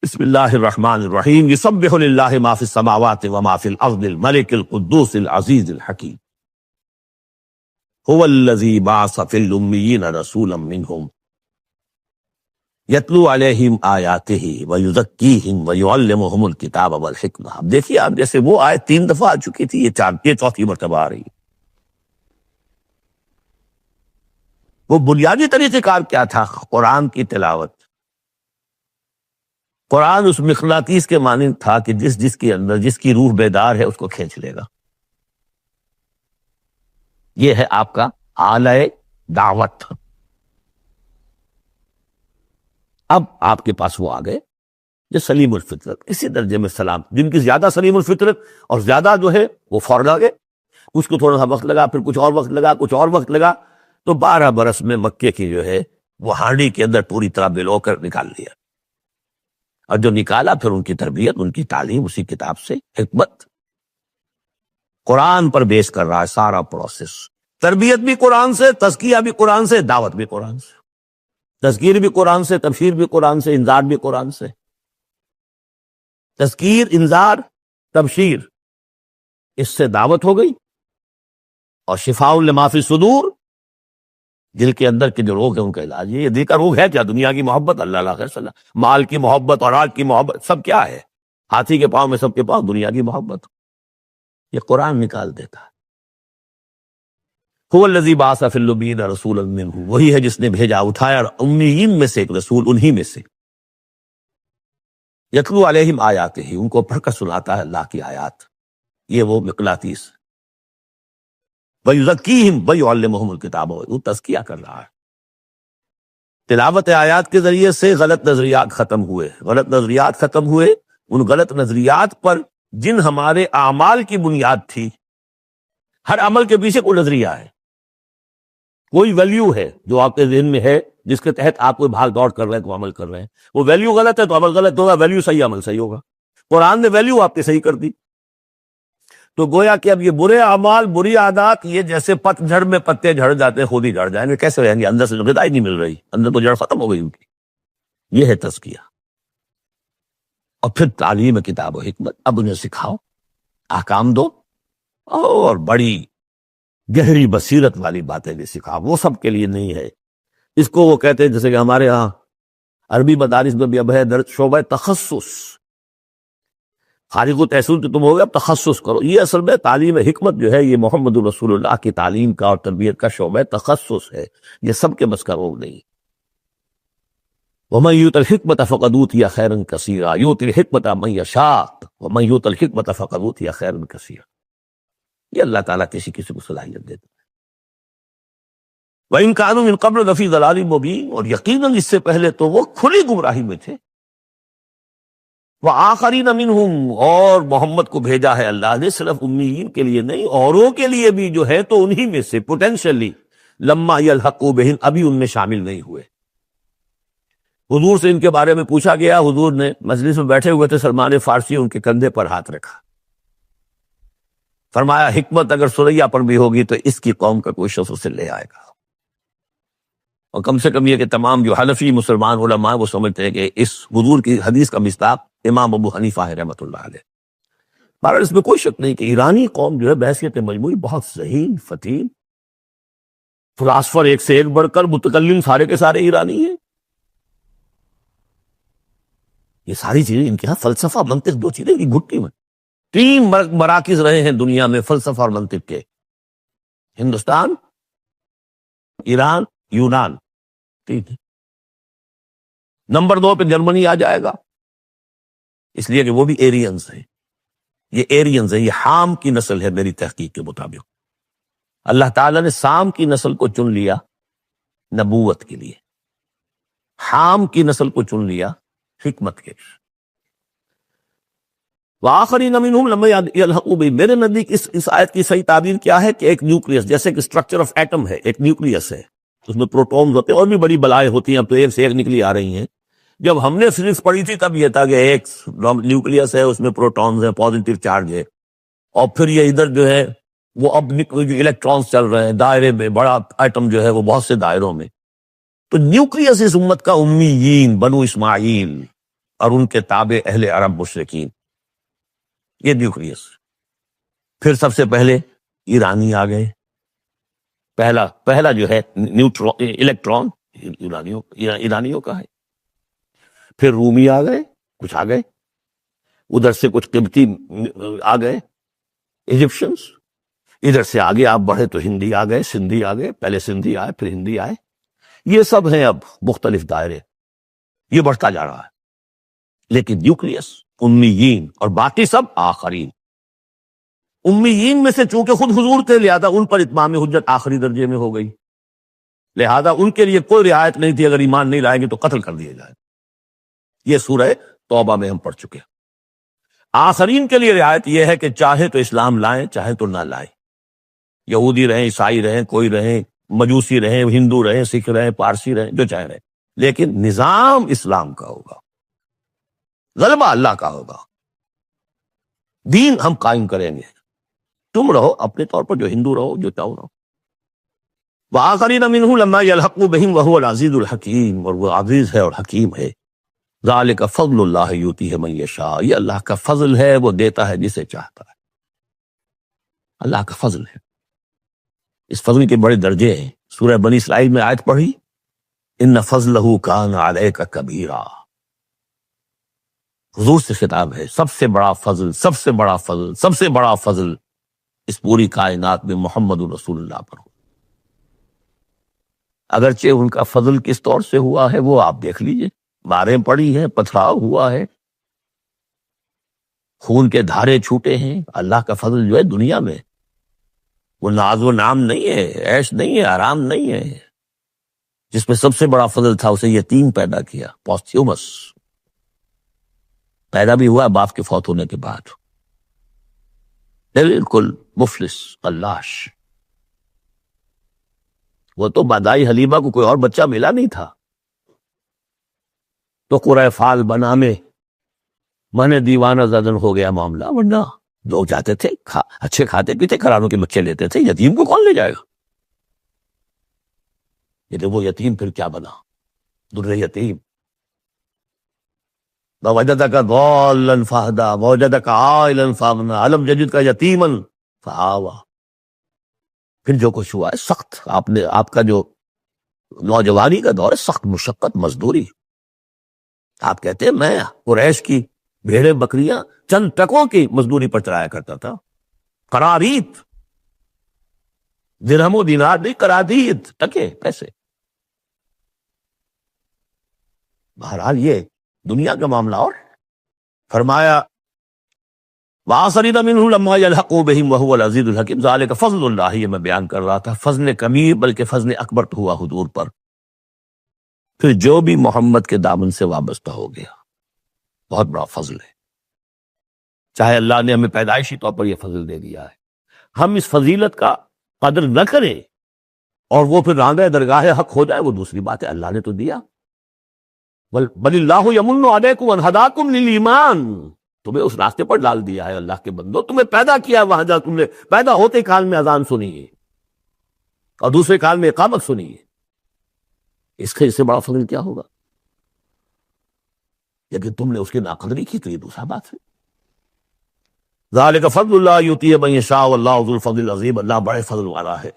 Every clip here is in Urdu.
بسم اللہ الرحمن الرحیم یسبح للہ ما فی السماوات وما فی الارض الملک القدوس العزیز الحکیم هو الذی بعث فی الامیین رسولا منہم یتلو علیہم آیاتہ ویزکیہم ویعلمہم الکتاب والحکمہ۔ اب دیکھیے آپ، جیسے وہ آیت 3 دفعہ آ چکی تھی، یہ چوتھی مرتبہ آ رہی ہے۔ وہ بنیادی طریقہ کار کیا تھا؟ قرآن کی تلاوت۔ قرآن اس مقناطیس کے مانند تھا کہ جس کے اندر جس کی روح بیدار ہے اس کو کھینچ لے گا۔ یہ ہے آپ کا آلہ دعوت۔ اب آپ کے پاس وہ آ گئے جو سلیم الفطرت، اسی درجے میں سلام، جن کی زیادہ سلیم الفطرت اور زیادہ جو ہے وہ فوراً آ گئے۔ اس کو تھوڑا سا وقت لگا، پھر کچھ اور وقت لگا، کچھ اور وقت لگا، تو 12 برس میں مکے کی جو ہے وہ ہانڈی کے اندر پوری طرح بلو کر نکال لیا۔ اور جو نکالا پھر ان کی تربیت، ان کی تعلیم اسی کتاب سے، حکمت قرآن پر بیس کر رہا ہے سارا پروسیس۔ تربیت بھی قرآن سے، تزکیہ بھی قرآن سے، دعوت بھی قرآن سے، تذکیر بھی قرآن سے، تبشیر بھی قرآن سے، انذار بھی قرآن سے۔ تذکیر، انذار، تبشیر، اس سے دعوت ہو گئی، اور شفاء لما فی الصدور، دل کے اندر کے جو روگ ہیں ان کا علاج۔ یہ دل کا روگ ہے کیا؟ دنیا کی محبت، اللہ علیہ وسلم، مال کی محبت، اولاد کی محبت، سب کیا ہے؟ ہاتھی کے پاؤں میں سب کے پاؤں دنیا کی محبت۔ یہ قرآن نکال دیتا ہے۔ هو الذی بعث فی الامیین رسولا منہم، وہی ہے جس نے بھیجا، اٹھایا امیین میں سے ایک رسول، انہی میں سے۔ یتلو علیہم آیاتہ، ان کو پڑھ کر سناتا ہے اللہ کی آیات، یہ وہ مقناطیس۔ وَيُزَكِّيهِمْ وَيُعَلِّمُهُمُ الْكِتَابَ، وہ تزکیہ کر رہا ہے۔ تلاوت آیات کے ذریعے سے غلط نظریات ختم ہوئے، غلط نظریات ختم ہوئے۔ ان غلط نظریات پر جن ہمارے اعمال کی بنیاد تھی، ہر عمل کے پیچھے کوئی نظریہ ہے، کوئی ویلیو ہے جو آپ کے ذہن میں ہے، جس کے تحت آپ کوئی بھاگ دوڑ کر رہے ہیں، کوئی عمل کر رہے ہیں۔ وہ ویلیو غلط ہے تو عمل غلط ہوگا، ویلیو صحیح عمل صحیح ہوگا۔ قرآن نے ویلیو آپ کی صحیح کر دی، تو گویا کہ اب یہ برے اعمال، بری عادات، یہ جیسے پت جھڑ میں پتے جھڑ جاتے ہیں، خود ہی جھڑ جائیں گے، کیسے رہیں گے؟ اندر سے غذا ہی نہیں مل رہی، اندر تو جڑ ختم ہو گئی ان کی۔ یہ ہے تزکیہ۔ اور پھر تعلیم کتاب و حکمت، اب انہیں سکھاؤ، احکام دو، اور بڑی گہری بصیرت والی باتیں بھی سکھاؤ۔ وہ سب کے لیے نہیں ہے۔ اس کو وہ کہتے ہیں، جیسے کہ ہمارے ہاں عربی مدارس میں بھی اب ہے درس شعبہ تخصص، فارغ التحصیل تو تم ہو گئے، اب تخصص کرو۔ یہ اصل میں تعلیم حکمت جو ہے، یہ محمد رسول اللہ کی تعلیم کا اور تربیت کا شعبہ تخصص ہے، یہ سب کے بس کا روگ نہیں۔ وَمَن يُؤْتَ الْحِكْمَةَ فَقَدْ أُوتِيَ خَيْرًا كَثِيرًا يُؤْتِي الْحِكْمَةَ مَن يَشَاءُ وَمَن يُؤْتَ الْحِكْمَةَ فَقَدْ أُوتِيَ خَيْرًا كَثِيرًا۔ یہ اللہ تعالیٰ کسی کسی کو صلاحیت دیتا ہے۔ وَإِن كَانُوا مِن قَبْلُ لَفِي ضَلَالٍ مُبِينٍ، اور یقیناً اس سے پہلے تو وہ کھلی گمراہی میں تھے۔ وَآخَرِينَ مِنْهُمْ، اور محمد کو بھیجا ہے اللہ نے صرف امیین کے لیے نہیں، اوروں کے لیے بھی جو ہے تو انہی میں سے پوٹینشلی، لَمَّا يَلْحَقُوا بِهِمْ، ابھی ان میں شامل نہیں ہوئے۔ حضور سے ان کے بارے میں پوچھا گیا، حضور نے مجلس میں بیٹھے ہوئے تھے، سلمان فارسی ان کے کندھے پر ہاتھ رکھا، فرمایا حکمت اگر سریا پر بھی ہوگی تو اس کی قوم کا کوئی شخص اسے لے آئے گا۔ اور کم سے کم یہ کہ تمام جو حنفی مسلمان علماء وہ سمجھتے ہیں کہ اس حضور کی حدیث کا مصداق امام ابو حنیفہ ہے رحمۃ اللہ علیہ۔ بہرحال اس میں کوئی شک نہیں کہ ایرانی قوم جو ہے بحیثیت مجموعی بہت ذہین، فتیم، فلاسفر ایک سے ایک بڑھ کر، متکلم سارے کے سارے ایرانی ہیں۔ یہ ساری چیزیں ان کے ہاں فلسفہ، منطق، دو چیزیں کی گھٹی میں۔ 3 مراکز رہے ہیں دنیا میں فلسفہ اور منطق کے، ہندوستان، ایران، یونان، 3۔ نمبر 2 پہ جرمنی آ جائے گا، اس لیے کہ وہ بھی ایرینز ہیں۔ یہ ایرینز ہیں، یہ حام کی نسل ہے میری تحقیق کے مطابق۔ اللہ تعالیٰ نے سام کی نسل کو چن لیا نبوت کے لیے، حام کی نسل کو چن لیا حکمت کے لیے۔ وآخرین منہم لما یلحقوا بہم، میرے نزدیک اس آیت کی صحیح تعبیر کیا ہے کہ ایک نیوکلیس، جیسے کہ اسٹرکچر آف ایٹم ہے، ایک نیوکلیس ہے، اس میں پروٹونز ہوتے ہیں، اور بھی بڑی بلائیں ہوتی ہیں، اب تو ایک سے ایک نکلی آ رہی ہیں۔ جب ہم نے فزکس پڑھی تھی تب یہ تھا کہ ایک نیوکلیس ہے، اس میں پروٹونز ہیں، پازیٹیو چارج ہے، اور پھر یہ ادھر جو ہے وہ اب جو الیکٹرانز چل رہے ہیں دائرے میں، بڑا ایٹم جو ہے وہ بہت سے دائروں میں۔ تو نیوکلیس اس امت کا امیین، بنو اسماعیل، اور ان کے تابع اہل عرب مشرکین، یہ نیوکلیس۔ پھر سب سے پہلے ایرانی آ گئے، پہلا جو ہے نیوٹرون الیکٹران ایرانیوں کا ہے۔ پھر رومی آ گئے، کچھ آ گئے ادھر سے، کچھ قبطی آ گئے ایجپشنس، ادھر سے آگے آپ بڑھے تو ہندی آ گئے، سندھی آ گئے، پہلے سندھی آئے پھر ہندی آئے، یہ سب ہیں اب مختلف دائرے، یہ بڑھتا جا رہا ہے۔ لیکن نیوکلیس امیین اور باقی سب آخرین۔ امیین میں سے چونکہ خود حضور تھے لہذا ان پر اتمام حجت آخری درجے میں ہو گئی، لہذا ان کے لیے کوئی رعایت نہیں تھی، اگر ایمان نہیں لائیں گے تو قتل کر دیے جائیں۔ یہ سورہ توبہ میں ہم پڑھ چکے ہیں۔ آخرین کے لیے رعایت یہ ہے کہ چاہے تو اسلام لائیں چاہے تو نہ لائیں، یہودی رہیں، عیسائی رہیں، کوئی رہیں، مجوسی رہیں، ہندو رہیں، سکھ رہیں، پارسی رہیں، جو چاہے رہیں، لیکن نظام اسلام کا ہوگا، غلبہ اللہ کا ہوگا، دین ہم قائم کریں گے۔ تم رہو اپنے طور پر، جو ہندو رہو، جو چاہو رہو۔ وَآخَرِينَ مِنْهُمْ لَمَّا يَلْحَقُوا بِهِمْ وَهُوَ الْعَزِيزُ الْحَكِيمُ، اور وہ عزیز ہے اور حکیم ہے۔ ذَلِكَ فَضْلُ اللَّهِ يُؤْتِيهِ مَن يَشَاءُ، یہ اللہ کا فضل ہے، وہ دیتا ہے جسے چاہتا ہے، اللہ کا فضل ہے۔ اس فضل کے بڑے درجے ہیں۔ سورہ بنی اسرائیل میں آیت پڑھی، ان فضلہ کان علیک کبیرا، حضور سے خطاب ہے، سب سے بڑا فضل، سب سے بڑا فضل، سب سے بڑا فضل اس پوری کائنات میں محمد رسول اللہ پر ہو۔ اگرچہ ان کا فضل کس طور سے ہوا ہے وہ آپ دیکھ لیجئے، ماریں پڑی ہیں، پتھراؤ ہوا ہے، خون کے دھارے چھوٹے ہیں۔ اللہ کا فضل جو ہے دنیا میں وہ ناز و نام نہیں ہے، عیش نہیں ہے، آرام نہیں ہے۔ جس میں سب سے بڑا فضل تھا اسے یتیم پیدا کیا، پوستیومس پیدا بھی ہوا باپ کے فوت ہونے کے بعد، بالکل مفلس قلاش۔ وہ تو مادائی حلیمہ کو کوئی اور بچہ ملا نہیں تھا تو قرۂ فال بنا میں من دیوانہ زدن ہو گیا معاملہ، ورنہ لوگ جاتے تھے، اچھے کھاتے پیتے گھرانوں کے بچے لیتے تھے، یتیم کو کون لے جائے گا؟ یہ وہ یتیم پھر کیا بنا، در یتیم۔ وَوَجَدَكَ ضَالًّا فَهَدَىٰ وَوَجَدَكَ عَائِلًا فَأَغْنَىٰ أَلَمْ يَجِدْكَ يَتِيمًا فَآوَىٰ۔ پھر جو کچھ ہوا ہے سخت، آپ کا جو نوجوانی کا دور ہے، سخت مشقت مزدوری۔ آپ کہتے ہیں میں قریش کی بھیڑیں بکریاں چند ٹکوں کی مزدوری پر چلایا کرتا تھا، قراریت، درہم و دینار نہیں، قرادیت، ٹکے پیسے۔ بہرحال یہ دنیا کا معاملہ۔ اور فرمایا وَآخَرِينَ مِنْهُمْ لَمَّا يَلْحَقُوا بِهِمْ وَهُوَ الْعَزِيزُ الْحَكِيمُ ذَلِكَ فَضْلُ اللَّهِ، یہ میں بیان کر رہا تھا، فضل کمی بلکہ فضل اکبر تو ہوا حضور پر۔ پھر جو بھی محمد کے دامن سے وابستہ ہو گیا، بہت بڑا فضل ہے، چاہے اللہ نے ہمیں پیدائشی طور پر یہ فضل دے دیا ہے، ہم اس فضیلت کا قدر نہ کریں اور وہ پھر رانگہ درگاہ حق ہو جائے، وہ دوسری بات ہے، اللہ نے تو دیا۔ بل اللہ یمن علیکم ان ہداکم للایمان، تمہیں اس راستے پر ڈال دیا ہے اللہ کے بندو، تمہیں پیدا کیا وہاں جا، تم نے پیدا ہوتے کال میں اذان سنی ہے اور دوسرے کال میں اقامت سنی ہے، اس سے بڑا فضل کیا ہوگا؟ لیکن تم نے اس کی ناقدری کی تو یہ دوسرا بات ہے۔ ذالک فضل اللہ یؤتیہ من یشاء واللہ ذو الفضل العظیم، اللہ بڑے فضل والا ہے۔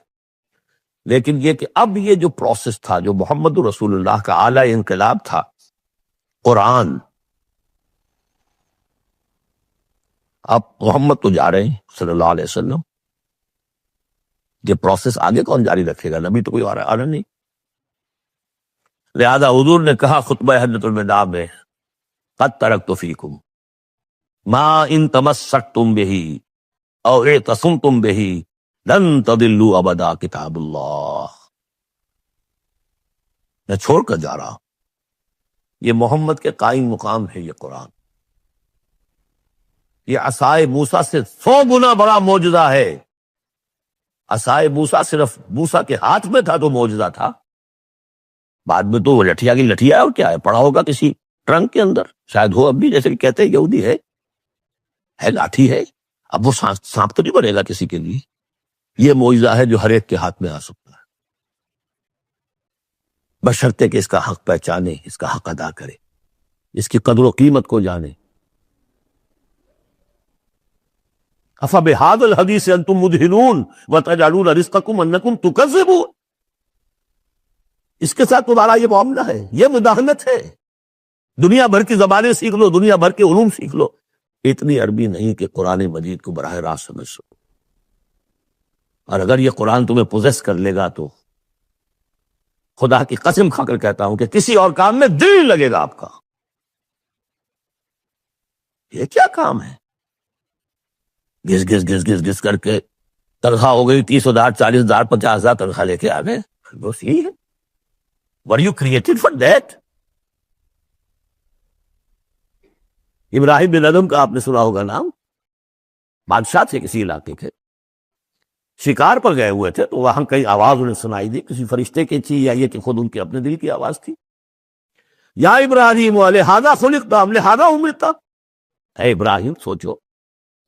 لیکن یہ کہ اب یہ جو پروسیس تھا، جو محمد رسول اللہ کا اعلی انقلاب تھا، قرآن، اب محمد تو جا رہے ہیں صلی اللہ علیہ وسلم، یہ پروسیس آگے کون جاری رکھے گا؟ نبی تو کوئی آ رہا نہیں۔ لہذا حضور نے کہا خطبہ حجۃ الوداع میں، قد ترکت فیکم ما ان تمسکتم بہ او اعتصمتم بہ لن تضلوا ابدا کتاب اللہ، میں چھوڑ کر جا رہا ہوں، یہ محمد کے قائم مقام ہے، یہ قرآن، یہ عصائے موسیٰ سے 100 گنا بڑا معجزہ ہے۔ عصائے موسیٰ صرف موسیٰ کے ہاتھ میں تھا تو معجزہ تھا، بعد میں تو وہ لٹھیا کی لٹھیا ہے، اور کیا ہے، پڑا ہوگا کسی ٹرنک کے اندر، شاید ہو اب بھی، جیسے کہ کہتے ہیں یہودی ہے لاٹھی ہے، اب وہ سانپ تو نہیں بنے گا کسی کے لیے۔ یہ معجزہ ہے جو ہر ایک کے ہاتھ میں آ سکتا ہے، بشرطے کہ اس کا حق پہچانے، اس کا حق ادا کرے۔ اس کی قدر و قیمت کو جانیں. افبہذا الحدیث انتم مدہنون وتجعلون رزقکم انکم تکذبون. اس کے ساتھ تمہارا یہ معاملہ ہے، یہ مداہنت ہے. دنیا بھر کی زبانیں سیکھ لو، دنیا بھر کے علوم سیکھ لو، اتنی عربی نہیں کہ قرآن مجید کو براہ راست سمجھ سکو. اور اگر یہ قرآن تمہیں پوزیس کر لے گا تو خدا کی قسم کھا کر کہتا ہوں کہ کسی اور کام میں دل نہیں لگے گا آپ کا. یہ کیا کام ہے؟ گھس گھس گھس گھس گھس کر کے تنخواہ ہو گئی 30,000 40,000 50,000 تنخواہ لے کے آ گئے. بس یہی ہے. Were you created for that? ابراہیم بن ادم کا آپ نے سنا ہوگا نام. بادشاہ تھے کسی علاقے کے، شکار پر گئے ہوئے تھے، تو وہاں کئی آواز انہیں سنائی دی، کسی فرشتے کی تھی یا یہ کہ خود ان کے اپنے دل کی آواز تھی. یا ابراہیم لہذا خلقت ام لہذا امرت. اے ابراہیم سوچو،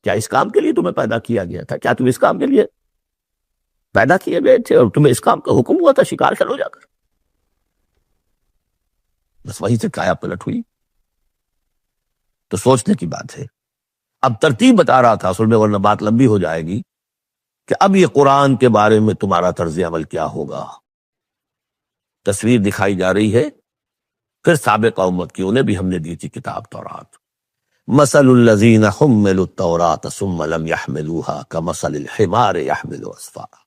کیا اس کام کے لیے تمہیں پیدا کیا گیا تھا؟ کیا تم اس کام کے لیے پیدا کیے گئے تھے اور تمہیں اس کام کا حکم ہوا تھا شکار کرو جا کر؟ بس وہیں سے کایا پلٹ ہوئی. تو سوچنے کی بات ہے. اب ترتیب بتا رہا تھا اصل میں، ورنہ بات لمبی ہو جائے گی، کہ اب یہ قرآن کے بارے میں تمہارا طرز عمل کیا ہوگا. تصویر دکھائی جا رہی ہے. پھر سابقہ امت کی انہیں بھی ہم نے دی تھی کتاب تورات. مثل الذین حملوا التوراۃ ثم لم يحملوها كمثل الحمار يحمل اسفارا.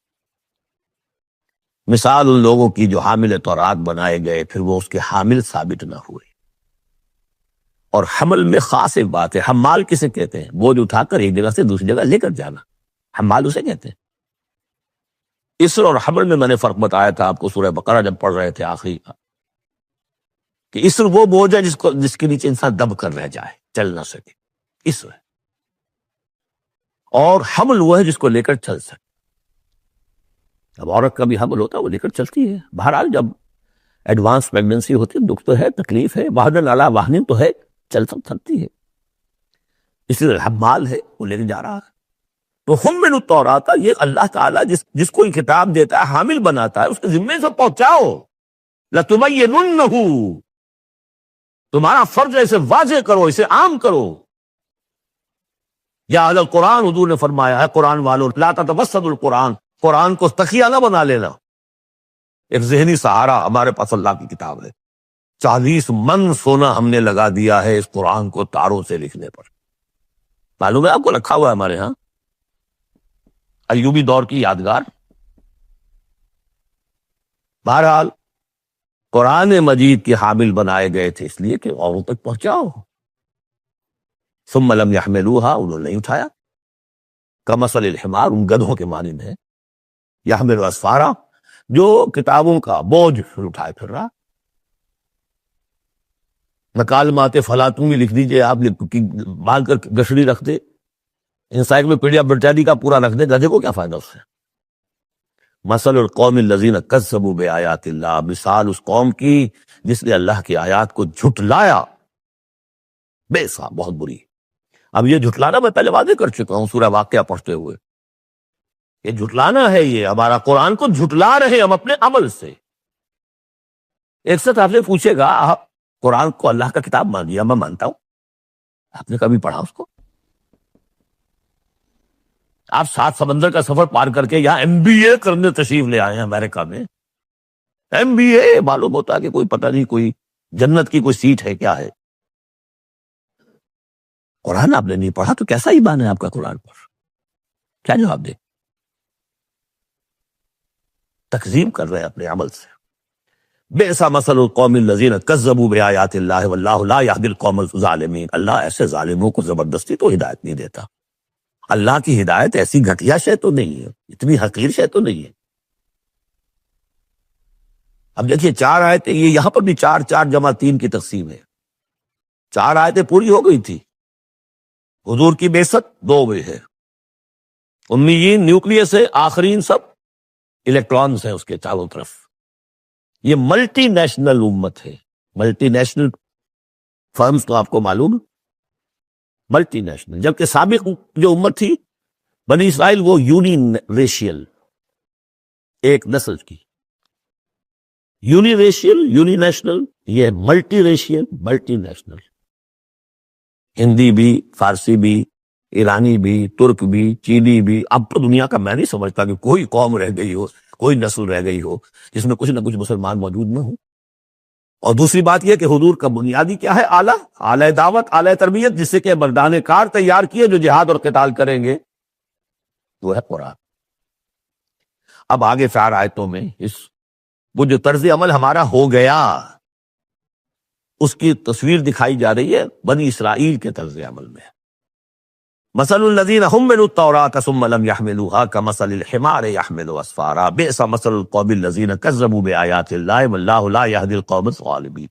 مثال ان لوگوں کی جو حامل تورات بنائے گئے پھر وہ اس کے حامل ثابت نہ ہوئے. اور حمل میں خاص ایک بات ہے. حمال کسے کہتے ہیں؟ بوجھ اٹھا کر ایک جگہ سے دوسری جگہ لے کر جانا، حمال اسے کہتے ہیں. اسر اور حمل میں نے فرق بتایا تھا آپ کو سورہ بقرہ جب پڑھ رہے تھے آخری کا، کہ اسر وہ بوجھ ہے جس کے نیچے انسان دب کر رہ جائے، چل نہ سکے، اسر ہے. اور حمل وہ ہے جس کو لے کر چل سکے. اب عورت کا بھی حمل ہوتا ہے، وہ لے کر چلتی ہے. بہرحال جب ایڈوانس پریگننسی ہوتی ہے، دکھ تو ہے، تکلیف ہے، وہن علی وہن تو ہے، چل سکتی ہے. اسی طرح حمال ہے، وہ لے کے جا رہا ہے. تو حملوا التوراۃ، یہ اللہ تعالیٰ جس کو کتاب دیتا ہے، حامل بناتا ہے، اس کے ذمے سے پہنچاؤ. لتبیننہ، تمہارا فرض ہے اسے واضح کرو، اسے عام کرو. یا اہل القرآن، حضور نے فرمایا ہے قرآن والوں، لا تتوسطوا القرآن، قرآن کو تقیہ نہ بنا لینا. ایک ذہنی سہارا ہمارے پاس اللہ کی کتاب ہے. 40 من سونا ہم نے لگا دیا ہے اس قرآن کو تاروں سے لکھنے پر. معلوم ہے آپ کو، رکھا ہوا ہے ہمارے ہاں، ایوبی دور کی یادگار. بہرحال قرآن مجید کے حامل بنائے گئے تھے اس لیے کہ اوروں تک پہنچاؤ. ثم لم يحملوها، انہوں نے نہیں اٹھایا. کمثل الحمار، ان گدھوں کے مانند ہے. یحمل اسفارا، جو کتابوں کا بوجھ اٹھائے پھر رہا. مکالمات فلاطوں میں لکھ دیجئے آپ، باندھ کر گشڑی رکھ دے، انسائکلوپیڈیا برٹانیکا کا پورا رکھ دے، گدھے کو کیا فائدہ اس سے. مثل القوم الذین کذبوا بآیات اللہ، مثال اس قوم کی جس نے اللہ کی آیات کو جھٹلایا. بے سا، بہت بری. اب یہ جھٹلانا میں پہلے واضح کر چکا ہوں سورہ واقعہ پڑھتے ہوئے. یہ جھٹلانا ہے، یہ ہمارا قرآن کو جھٹلا رہے ہم اپنے عمل سے. ایک ساتھ آپ سے پوچھے گا، آپ قرآن کو اللہ کا کتاب مان لیا؟ میں مانتا ہوں. آپ نے کبھی پڑھا اس کو؟ آپ 7 سمندر کا سفر پار کر کے یہاں MBA کرنے تشریف لے آئے ہیں امریکہ میں. MBA معلوم ہوتا ہے کہ کوئی پتہ نہیں، کوئی جنت کی کوئی سیٹ ہے، کیا ہے. قرآن آپ نے نہیں پڑھا تو کیسا ایمان ہے آپ کا قرآن پر؟ کیا جواب دے؟ تکذیب کر رہے ہیں اپنے عمل سے. بئس مثل القوم الذین کذبوا بآیات اللہ واللہ لا یہدی القوم الظالمین. اللہ ایسے ظالموں کو زبردستی تو ہدایت نہیں دیتا. اللہ کی ہدایت ایسی گھٹیا شے تو نہیں ہے، اتنی حقیر شے تو نہیں ہے. اب دیکھیے 4 آیتیں، یہ یہاں پر بھی 4 4 جمع 3 کی تقسیم ہے. 4 آیتیں پوری ہو گئی تھی. حضور کی بعثت 2 میں ہے. امیین نیوکلیس ہے، آخرین سب الیکٹرانز ہیں اس کے چاروں طرف. یہ ملٹی نیشنل امت ہے. ملٹی نیشنل فرمز تو آپ کو معلوم، ملٹی نیشنل. جبکہ سابق جو امت تھی بنی اسرائیل، وہ یونی ریشیل، ایک نسل کی. یونی ریشیل، یونی نیشنل، یہ multi racial, multi national. Hindi بھی، فارسی بھی، ایرانی بھی، ترک بھی، چینی بھی. اب تو دنیا کا میں نہیں سمجھتا کہ کوئی قوم رہ گئی ہو، کوئی نسل رہ گئی ہو جس میں کچھ نہ کچھ مسلمان موجود نہ ہو. اور دوسری بات یہ کہ حضور کا بنیادی کیا ہے؟ اعلی دعوت، اعلی تربیت، جس سے کہ مردان کار تیار کیے جو جہاد اور قتال کریں گے، وہ ہے قرآن. اب آگے 4 آیتوں میں وہ جو طرز عمل ہمارا ہو گیا اس کی تصویر دکھائی جا رہی ہے بنی اسرائیل کے طرز عمل میں. مثل الذین حملوا التوراۃ ثم لم يحملوها كمثل الحمار يحمل اسفارا بئس مثل القوم الذین كذبوا بآیات اللہ واللہ لا يهدی القوم الظالمین.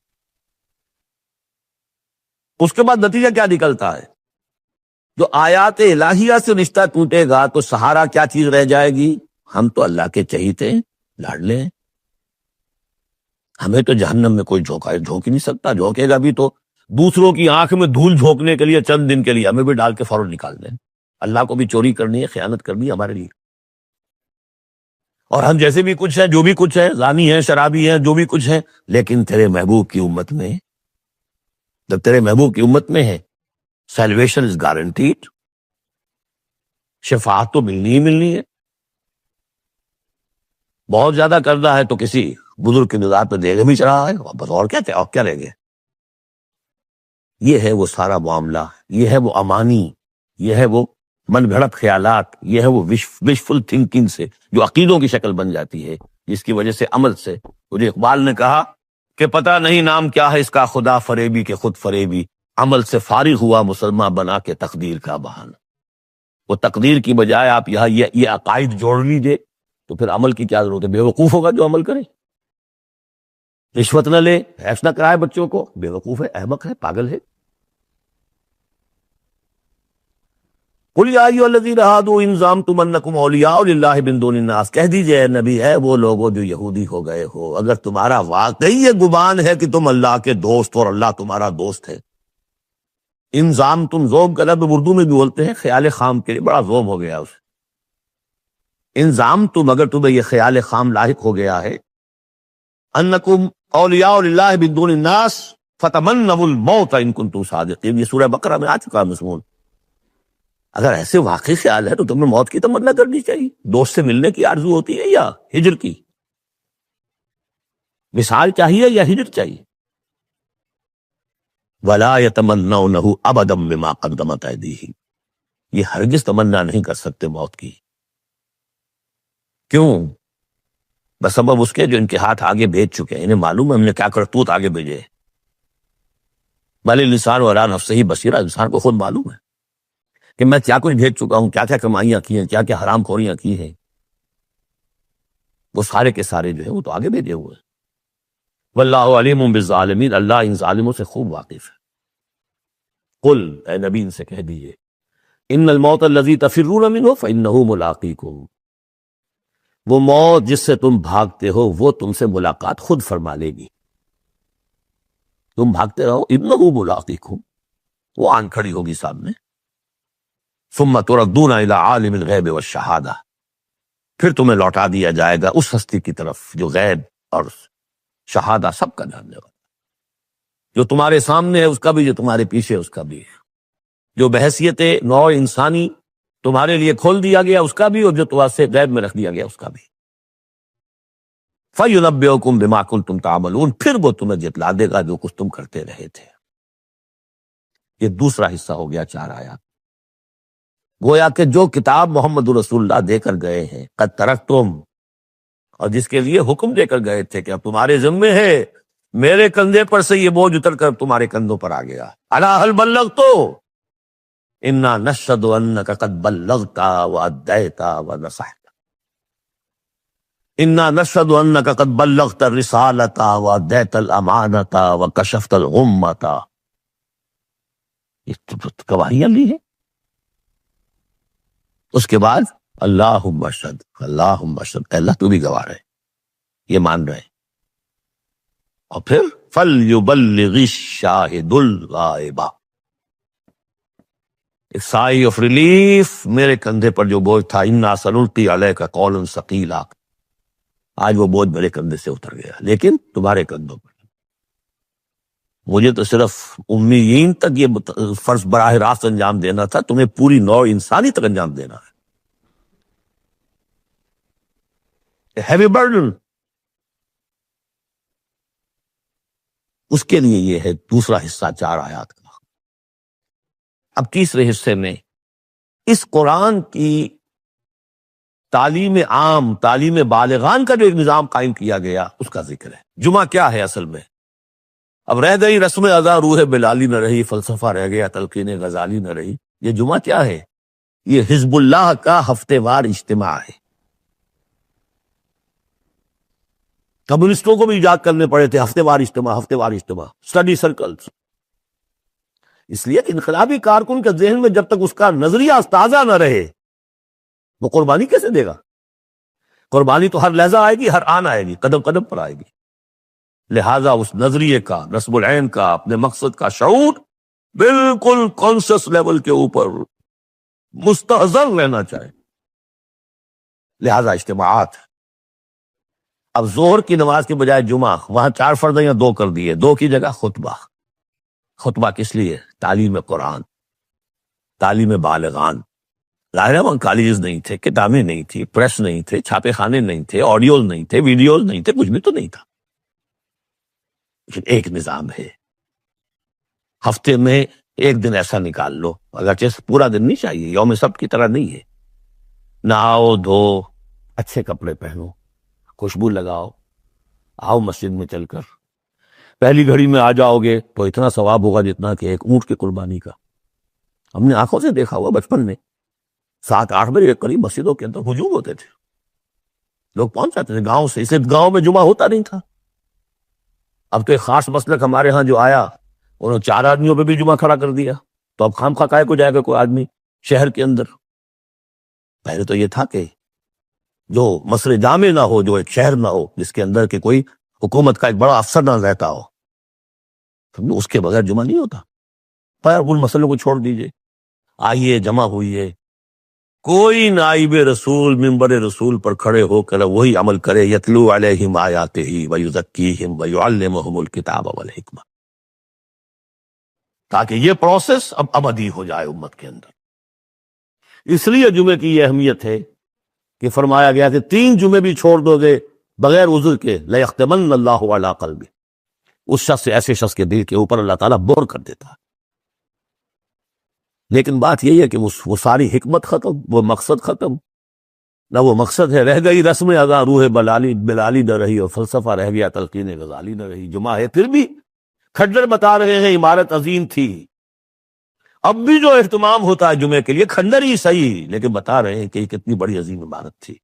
اس کے بعد نتیجہ کیا نکلتا ہے؟ جو آیات الہیہ سے رشتہ ٹوٹے گا تو سہارا کیا چیز رہ جائے گی؟ ہم تو اللہ کے چہیتے ہیں، لاڈلے ہیں، ہمیں تو جہنم میں کوئی جھونک ہی نہیں سکتا. جھونکے گا بھی تو دوسروں کی آنکھ میں دھول جھونکنے کے لیے چند دن کے لیے، ہمیں بھی ڈال کے فوراً نکال دیں. اللہ کو بھی چوری کرنی ہے، خیانت کرنی ہے ہمارے لیے. اور ہم جیسے بھی کچھ ہیں، جو بھی کچھ ہے، زانی ہیں، شرابی ہیں، جو بھی کچھ ہے، لیکن تیرے محبوب کی امت میں، جب تیرے محبوب کی امت میں ہے، سیلویشن از گارنٹیڈ، شفاعت تو ملنی ہی ملنی ہے. بہت زیادہ کرنا ہے تو کسی بزرگ کی نظر پہ دیگا بھی چڑھا ہے، بس اور کیا رہ گئے. یہ ہے وہ سارا معاملہ، یہ ہے وہ امانی، یہ ہے وہ من گھڑت خیالات، یہ ہے وہ وشفل تھنکنگ سے جو عقیدوں کی شکل بن جاتی ہے، جس کی وجہ سے عمل سے. مجھے اقبال نے کہا کہ پتہ نہیں نام کیا ہے اس کا، خدا فریبی کے خود فریبی، عمل سے فارغ ہوا مسلمان بنا کے تقدیر کا بہانہ. وہ تقدیر کی بجائے آپ یہاں یہ عقائد جوڑ لیجیے تو پھر عمل کی کیا ضرورت ہے؟ بے وقوف ہوگا جو عمل کرے. رشوت نہ لے، حفظ نہ کرائے بچوں کو، بے وقوف ہے، احمق ہے، پاگل ہے. قل یا ایھا الذین ھادوا ان زعمتم انکم اولیاء للہ من دون الناس، کہہ دیجئے اے نبی ہے وہ لوگوں جو یہودی ہو گئے ہو، اگر تمہارا واقعی یہ گمان ہے کہ تم اللہ کے دوست اور اللہ تمہارا دوست ہے. ان زعمتم، زوم کا لفظ اردو میں بھی بولتے ہیں خیال خام کے لیے، بڑا زوم ہو گیا اسے. ان زعمتم، اگر تمہیں یہ خیال خام لاحق ہو گیا ہے، انکم اولیاء للہ من دون الناس فتمنوا الموت ان کنتم صادقین، یہ سورہ بقرہ میں آ چکا مضمون. اگر ایسے واقعی خیال ہے تو تمہیں موت کی تمنا کرنی چاہیے. دوست سے ملنے کی آرزو ہوتی ہے یا ہجر کی؟ وصال چاہیے یا ہجر چاہیے؟ وَلَا يَتَمَنَّوْنَهُ أَبَدًا بِمَا قَدَّمَتْ أَيْدِيهِمْ، یہ ہرگز تمنا نہیں کر سکتے موت کی. کیوں؟ بسبب اس کے جو ان کے ہاتھ آگے بھیج چکے ہیں، انہیں معلوم ہے ہم نے کیا کرتوت آگے بھیجے. بل الانسان علی نفسہ بصیرہ، انسان کو خود معلوم ہے کہ میں کیا کچھ بھیج چکا ہوں، کیا کیا کمائیاں کی ہیں، کیا کیا حرام خوریاں کی ہیں. وہ سارے کے سارے جو ہے وہ تو آگے بھیجے ہوئے. واللہ علیم بالظالمین، اللہ ان ظالموں سے خوب واقف ہے. قل، اے نبی ان سے کہہ دیجئے، ان الموت الذی تفرون منہ فانہ ملاقیکم، وہ موت جس سے تم بھاگتے ہو وہ تم سے ملاقات خود فرما لے گی. تم بھاگتے رہو، انہ ملاقیکم، وہ آن کھڑی ہوگی سامنے. ثم تردون الی عالم الغیب والشہادہ، پھر تمہیں لوٹا دیا جائے گا اس ہستی کی طرف جو غیب اور شہادہ سب کا جاننے والا، جو تمہارے سامنے ہے اس کا بھی، جو تمہارے پیچھے اس کا بھی ہے، جو بحیثیت نوع انسانی تمہارے لیے کھول دیا گیا اس کا بھی، اور جو تمہارے سے غیب میں رکھ دیا گیا اس کا بھی. فَيُنَبِّئُكُم بِمَا كُنتُمْ تَعْمَلُونَ، پھر وہ تمہیں جتلا دے گا جو کچھ تم کرتے رہے تھے. یہ دوسرا حصہ ہو گیا 4 آیات. گویا کہ جو کتاب محمد رسول اللہ دے کر گئے ہیں، قد ترکتم، اور جس کے لیے حکم دے کر گئے تھے کہ اب تمہارے ذمے ہے، میرے کندھے پر سے یہ بوجھ اتر کر تمہارے کندھوں پر آ گیا. الا هل بلغت انا نشهد انك قد بلغت واديت ونصحت، انا نشهد انك قد بلغت الرسالة واديت الامانة وكشفت الغمة. یہ گواہیاں لی ہیں. اس کے بعد اللہم اشہد، اللہم اشہد، اے اللہ تو بھی گواہ رہے، یہ مان رہے. اور پھر فَلْيُبَلِّغِ الشَّاهِدُ الْغَائِبَ، ایک سائی آف ریلیف، میرے کندھے پر جو بوجھ تھا، اِنَّا سَنُلْقِي عَلَيْكَ قَوْلًا ثَقِيلًا، آج وہ بوجھ میرے کندھے سے اتر گیا، لیکن تمہارے کندھوں پر۔ مجھے تو صرف امیین تک یہ فرض براہ راست انجام دینا تھا، تمہیں پوری نوع انسانی تک انجام دینا ہے۔ ہیوی برڈن، اس کے لیے یہ ہے دوسرا حصہ 4 آیات کا۔ اب تیسرے حصے میں اس قرآن کی تعلیم عام، تعلیم بالغان کا جو ایک نظام قائم کیا گیا اس کا ذکر ہے۔ جمعہ کیا ہے اصل میں؟ اب رہ گئی رسم ادا، روح بلالی نہ رہی، فلسفہ رہ گیا، تلقین غزالی نہ رہی۔ یہ جمعہ کیا ہے؟ یہ حزب اللہ کا ہفتے وار اجتماع ہے۔ کمیونسٹوں کو بھی ایجاد کرنے پڑے تھے ہفتے وار اجتماع، ہفتے وار اجتماع، اسٹڈی سرکلز۔ اس لیے کہ انقلابی کارکن کے ذہن میں جب تک اس کا نظریہ تازہ نہ رہے وہ قربانی کیسے دے گا؟ قربانی تو ہر لحظہ آئے گی، ہر آن آئے گی، قدم قدم پر آئے گی۔ لہذا اس نظریے کا، نصب العین کا، اپنے مقصد کا شعور بالکل کانشس لیول کے اوپر مستحضر رہنا چاہے۔ لہذا اجتماعات، اب ظہر کی نماز کے بجائے جمعہ، وہاں 4 فرضیاں 2 کر دیے، 2 کی جگہ خطبہ۔ خطبہ کس لیے؟ تعلیم قرآن، تعلیم بالغان۔ ظاہر ہے وہاں کالجز نہیں تھے، کتابیں نہیں تھی، پریس نہیں تھے، چھاپے خانے نہیں تھے، آڈیوز نہیں تھے، ویڈیوز نہیں تھے، کچھ بھی تو نہیں تھا، لیکن ایک نظام ہے۔ ہفتے میں ایک دن ایسا نکال لو، اگرچہ پورا دن نہیں چاہیے، یوم سبت کی طرح نہیں ہے۔ نہاؤ دھو، اچھے کپڑے پہنو، خوشبو لگاؤ، آؤ مسجد میں چل کر۔ پہلی گھڑی میں آ جاؤ گے تو اتنا ثواب ہوگا جتنا کہ ایک اونٹ کی قربانی کا۔ ہم نے آنکھوں سے دیکھا ہوا بچپن میں، 7-8 بجے کے قریب مسجدوں کے اندر ہجوم ہوتے تھے، لوگ پہنچ جاتے تھے گاؤں سے، اسے گاؤں میں جمعہ ہوتا نہیں تھا۔ اب تو ایک خاص مسلک ہمارے ہاں جو آیا، انہوں نے 4 آدمیوں پہ بھی جمعہ کھڑا کر دیا، تو اب خام خواہ کائے کو جائے گا کوئی آدمی شہر کے اندر؟ پہلے تو یہ تھا کہ جو مصر جامع نہ ہو، جو ایک شہر نہ ہو جس کے اندر کہ کوئی حکومت کا ایک بڑا افسر نہ رہتا ہو، اس کے بغیر جمعہ نہیں ہوتا۔ پر ان مسئلوں کو چھوڑ دیجئے، آئیے جمع ہوئیے، کوئی نائب رسول منبر رسول پر کھڑے ہو کر وہی عمل کرے، یتلو علیہم آیاتہ ویزکیہم ویعلمہم الکتاب والحکمہ، تاکہ یہ پروسیس اب ابدی ہو جائے امت کے اندر۔ اس لیے جمعے کی یہ اہمیت ہے کہ فرمایا گیا کہ 3 جمعے بھی چھوڑ دو گے بغیر عذر کے، لَيَخْتِمَنَّ اللَّهُ عَلَىٰ قَلْبِهِ، اس شخص سے، ایسے شخص کے دل کے اوپر اللہ تعالیٰ بور کر دیتا ہے۔ لیکن بات یہی ہے کہ وہ ساری حکمت ختم، وہ مقصد ختم، نہ وہ مقصد ہے، رہ گئی رسم ادا، روح بلالی نہ رہی، اور فلسفہ رہ گیا، تلقین غزالی نہ رہی۔ جمعہ ہے پھر بھی کھنڈر بتا رہے ہیں عمارت عظیم تھی۔ اب بھی جو اہتمام ہوتا ہے جمعے کے لیے کھنڈر ہی صحیح، لیکن بتا رہے ہیں کہ یہ کتنی بڑی عظیم عمارت تھی۔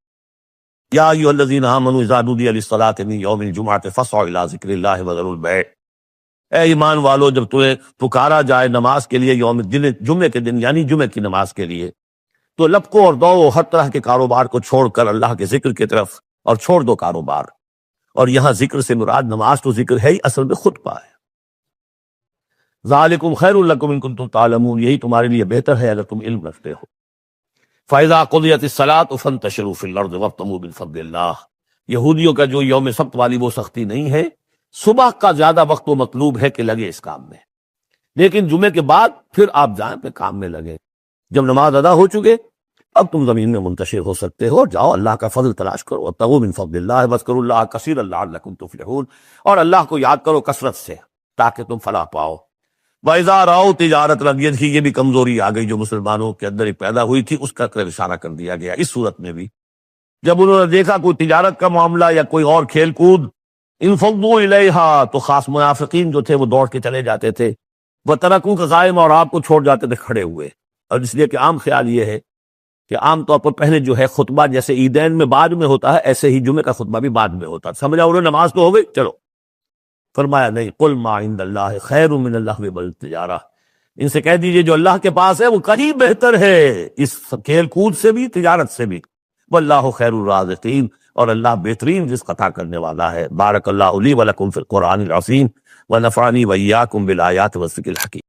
یا ایھا الذین آمنوا اذا نودی للصلاۃ من یوم الجمعۃ فاسعوا الی ذکر اللہ وذروا البیع، اے ایمان والو جب تمہیں پکارا جائے نماز کے لیے جمعے کے دن، یعنی جمعے کی نماز کے لیے، تو لپکو اور دوڑو ہر طرح کے کاروبار کو چھوڑ کر اللہ کے ذکر کی طرف، اور چھوڑ دو کاروبار۔ اور یہاں ذکر سے مراد نماز تو ذکر ہے ہی، اصل میں خطبہ ہے۔ ذالکم خیر لکم ان کنتم تعلمون، یہی تمہارے لیے بہتر ہے اگر تم علم رکھتے ہو۔ فاذا قضیت الصلاۃ فانتشروا فی الارض وابتغوا من فضل اللہ، یہودیوں کا جو یوم سبت والی وہ سختی نہیں ہے، صبح کا زیادہ وقت وہ مطلوب ہے کہ لگے اس کام میں، لیکن جمعے کے بعد پھر آپ جائیں پہ کام میں لگے۔ جب نماز ادا ہو چکے اب تم زمین میں منتشر ہو سکتے ہو، جاؤ اللہ کا فضل تلاش کرو، وابتغوا من فضل اللہ واذکروا اللہ کثیرا لعلکم تفلحون، اور اللہ کو یاد کرو کثرت سے تاکہ تم فلاح پاؤ۔ وَإِذَا رَأَوْا تِجَارَةً لَمْ يَدْخِلُوا، یہ بھی کمزوری آ گئی جو مسلمانوں کے اندر ایک پیدا ہوئی تھی، اس کا اشارہ کر دیا گیا اس صورت میں بھی۔ جب انہوں نے دیکھا کوئی تجارت کا معاملہ یا کوئی اور کھیل کود، انفضوا الیہا، تو خاص منافقین جو تھے وہ دوڑ کے چلے جاتے تھے، وترکوک قائما، اور آپ کو چھوڑ جاتے تھے کھڑے ہوئے۔ اور اس لیے کہ عام خیال یہ ہے کہ عام طور پر پہلے جو ہے خطبہ جیسے عیدین میں بعد میں ہوتا ہے، ایسے ہی جمعے کا خطبہ بھی بعد میں ہوتا ہے۔ سمجھا انہوں نے نماز تو ہو گئی، چلو۔ فرمایا نہیں، قل ما عند اللہ خیر من اللہو والتجارہ، ان سے کہہ دیجئے جو اللہ کے پاس ہے وہ کہیں بہتر ہے اس کھیل کود سے بھی، تجارت سے بھی۔ واللہ خیر الرازقین، اور اللہ بہترین رزق عطا کرنے والا ہے۔ بارک اللہ لی ولکم فی القرآن العظیم ونفعنی وإیاکم بالآیات والذکر الحکیم۔